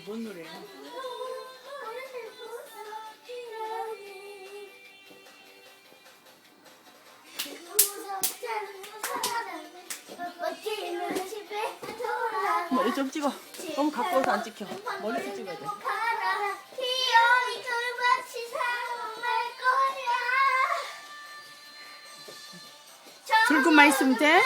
뭔 노래야? 머리 좀 찍어. 너무 가까워서 안 찍혀. 멀리서 찍어야 돼. 줄금만 있으면 돼?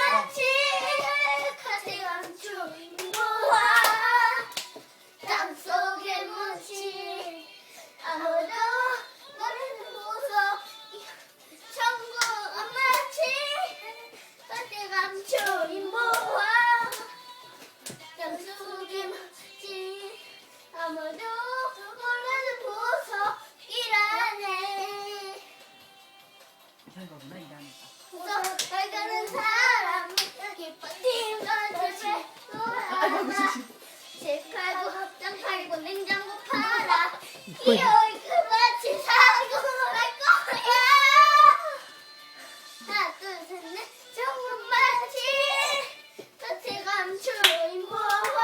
아무도 모르는 보석이라네. 이거구나, 일하는 거. 알가는 사람 기뻐팀 건조시 집 팔고 확장 팔고 냉장고 팔아 기어이 그같이 사고 갈 거야. 하나 둘셋넷 정말 많지. 곁에 감추인 보화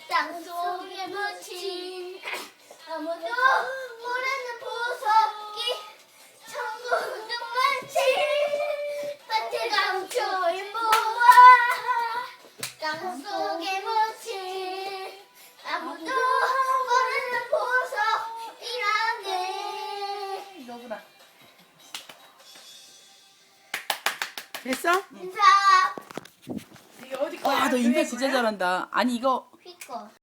땅속에 묻힌 아무도 모르는 보석이 천국 밭에 감춰인 보화 땅속에 묻힌 아무도 모르는 보석이라네. 이거구나. 됐어? 인사. 와, 너 인사 진짜 잘한다. 아니, 이거 휘꺼.